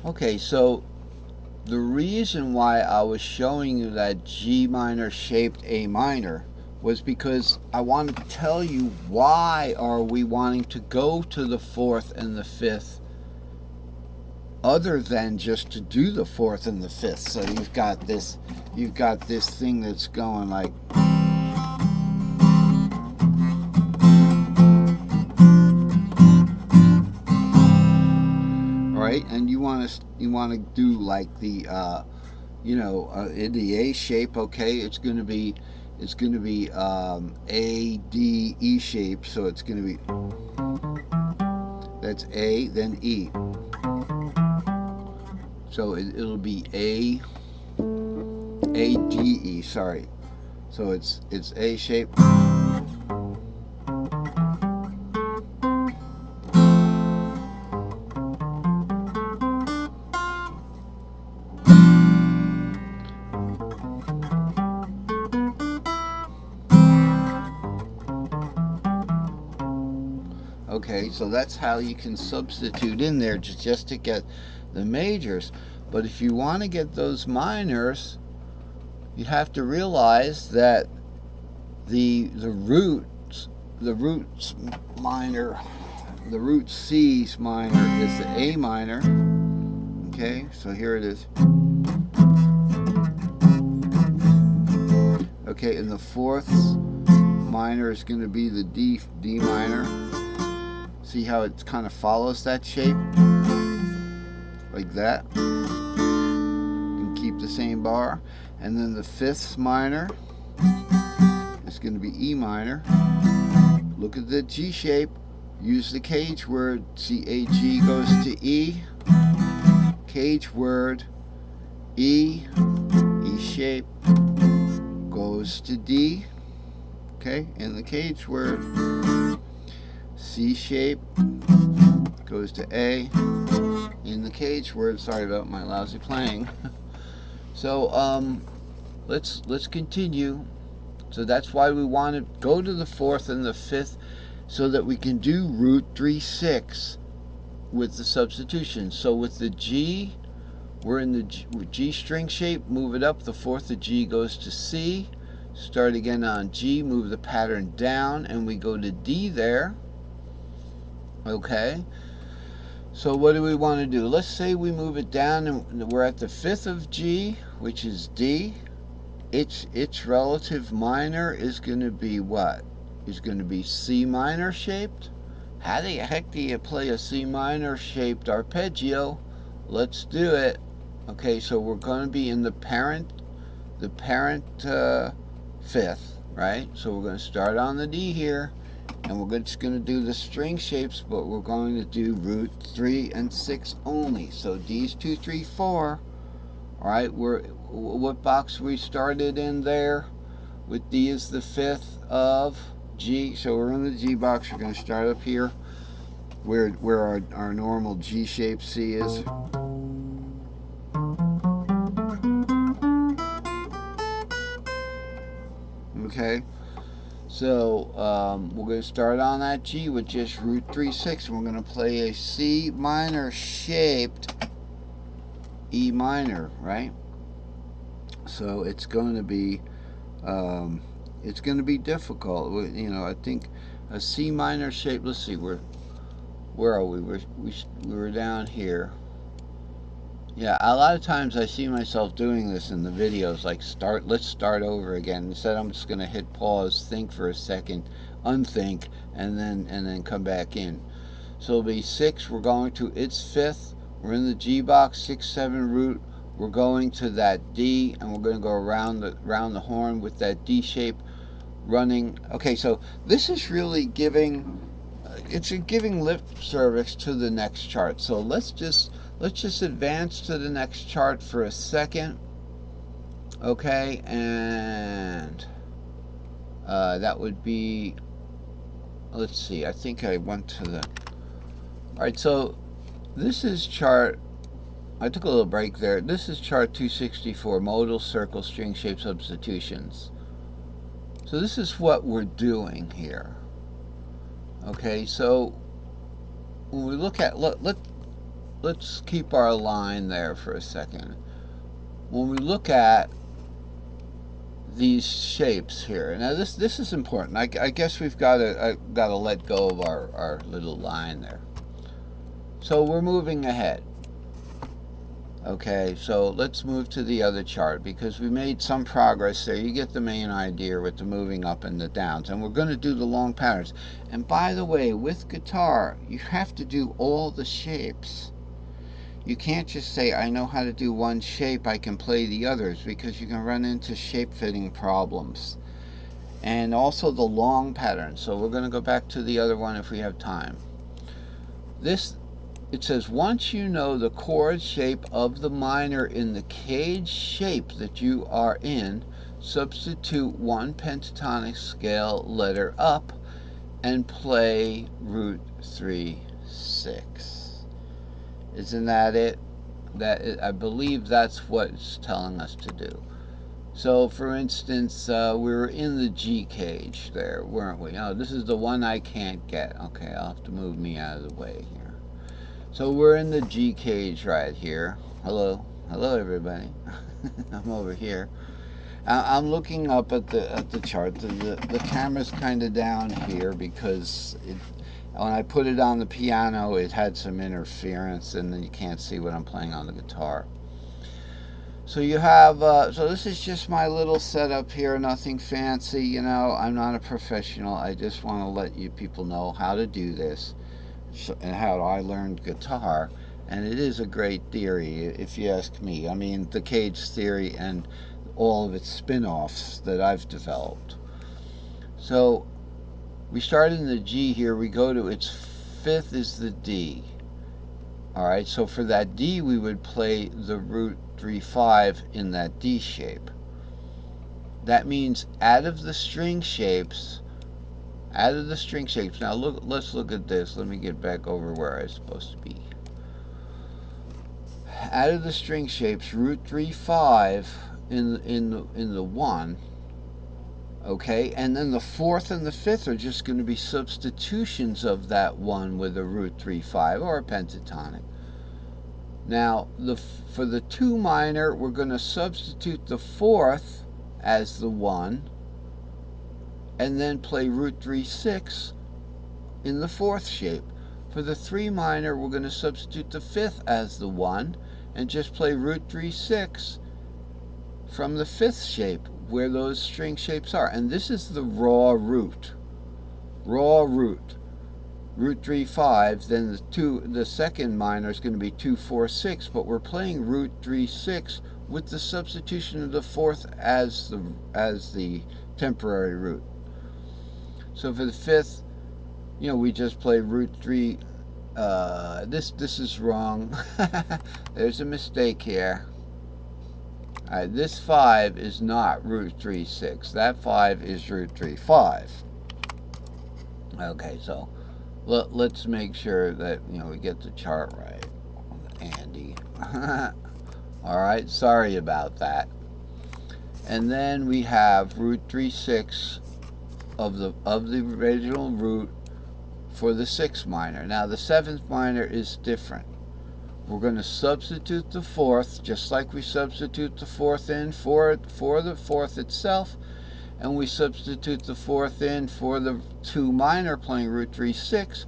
Okay, so the reason why I was showing you that G minor shaped A minor was because I want to tell you why are we wanting to go to the fourth and the fifth other than just to do the fourth and the fifth. So you've got this thing that's going like, right, and you want to do like the in the A shape. Okay, it's going to be A D E shape. So it's going to be that's A then E. So it'll be A D E. Sorry. So it's A shape. Okay, so that's how you can substitute in there just to get the majors. But if you want to get those minors, you have to realize that the roots minor, the root C's minor is the A minor. Okay, so here it is. Okay, and the fourth minor is going to be the D minor. See how it kind of follows that shape? Like that. You can keep the same bar. And then the fifth minor is going to be E minor. Look at the G shape. Use the cage word. See, A G goes to E. Cage word. E. E shape goes to D. Okay, and the cage word. C shape goes to A. In the cage word. Sorry about my lousy playing. So let's continue. So that's why we want to go to the fourth and the fifth so that we can do root 3 6 with the substitution. So with the G, we're in the G string shape, move it up, the fourth of G goes to C, start again on G, move the pattern down, and we go to D there. Okay, so what do we want to do? Let's say we move it down and we're at the fifth of G, which is D. Its relative minor is going to be what? Is going to be C minor shaped. How the heck do you play a C minor shaped arpeggio? Let's do it. Okay, so we're going to be in the parent fifth, right? So we're going to start on the D here, and we're just going to do the string shapes, but we're going to do root 3 and 6 only. So D's 2, 3, 4. All right, what box we started in there? With D is the fifth of G, so we're in the G box. We're going to start up here where our normal G shaped C is. Okay, so we're going to start on that G with just root 3 6, and we're going to play a C minor shaped E minor, right? So it's going to be difficult. I think a C minor shape. Let's see, where are we? We were down here. Yeah, a lot of times I see myself doing this in the videos, like let's start over again. Instead, I'm just going to hit pause, think for a second, unthink, and then come back in. So it'll be 6, we're going to its fifth, we're in the G box, 6, 7 root, we're going to that D, and we're going to go around the horn with that D shape running. Okay, so this is really it's giving lip service to the next chart. So let's just advance to the next chart for a second. Okay, and that would be, let's see, I think I went to the, all right, so this is chart, I took a little break there. This is chart 264, modal circle string shape substitutions. So this is what we're doing here. Okay, so when we look at, let's keep our line there for a second. When we look at these shapes here, now this is important. I guess we've got to let go of our little line there. So we're moving ahead. Okay, so let's move to the other chart because we made some progress there. You get the main idea with the moving up and the downs. And we're going to do the long patterns. And by the way, with guitar, you have to do all the shapes. You can't just say, I know how to do one shape, I can play the others, because you can run into shape fitting problems. And also the long pattern. So we're going to go back to the other one if we have time. It says, once you know the chord shape of the minor in the cage shape that you are in, substitute one pentatonic scale letter up and play root 3, 6. Isn't that it? I believe that's what it's telling us to do. So, for instance, we were in the G cage there, weren't we? Oh, this is the one I can't get. Okay, I'll have to move me out of the way here. So we're in the G cage right here. Hello everybody. I'm over here. I'm looking up at the chart. The camera's kind of down here because when I put it on the piano, it had some interference, and then you can't see what I'm playing on the guitar. So you have, so this is just my little setup here, nothing fancy, you know. I'm not a professional. I just want to let you people know how to do this. And how I learned guitar, and it is a great theory if you ask me. I mean, the cage theory and all of its spin-offs that I've developed. So we start in the G here, we go to its fifth is the D. Alright, so for that D we would play the root 3-5 in that D shape. That means out of the string shapes, now let's look at this. Let me get back over where I'm supposed to be. Out of the string shapes, root 3-5 in the 1, okay, and then the 4th and the 5th are just going to be substitutions of that 1 with a root 3-5 or a pentatonic. Now, for the 2 minor, we're going to substitute the 4th as the 1, and then play root 3-6 in the 4th shape. For the 3 minor, we're going to substitute the 5th as the 1 and just play root 3-6 from the 5th shape where those string shapes are. And this is the raw root. Root 3-5, then the second minor is going to be 2-4-6, but we're playing root 3-6 with the substitution of the 4th as the temporary root. So for the 5th, you know, we just play root 3. This is wrong. There's a mistake here. Alright, this 5 is not root 3-6. That 5 is root 3-5. Okay, so let's make sure that, you know, we get the chart right. Andy. Alright, sorry about that. And then we have root 3-6 of the original root for the 6th minor. Now the 7th minor is different. We're going to substitute the 4th, just like we substitute the 4th in for the 4th itself, and we substitute the 4th in for the 2 minor playing root 3-6.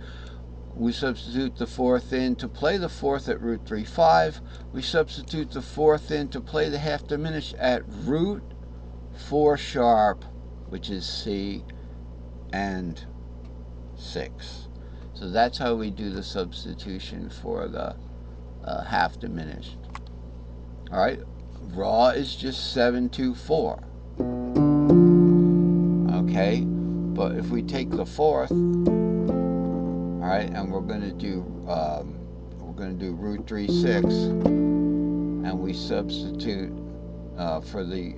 We substitute the 4th in to play the 4th at root 3-5. We substitute the 4th in to play the half diminished at root 4 sharp, which is C, and 6. So that's how we do the substitution for the half diminished. Alright, raw is just 7-2-4. Okay, but if we take the 4th, alright, and we're going to do root 3-6, and we substitute for the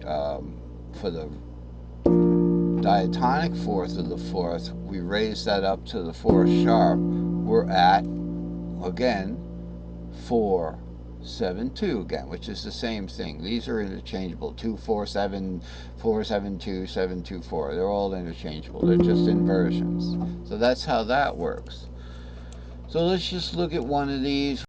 diatonic 4th of the 4th, we raise that up to the 4 sharp. We're at, again, 4-7-2 again, which is the same thing. These are interchangeable. 2-4-7, 4-7-2, 7-2-4. They're all interchangeable. They're just inversions. So that's how that works. So let's just look at one of these.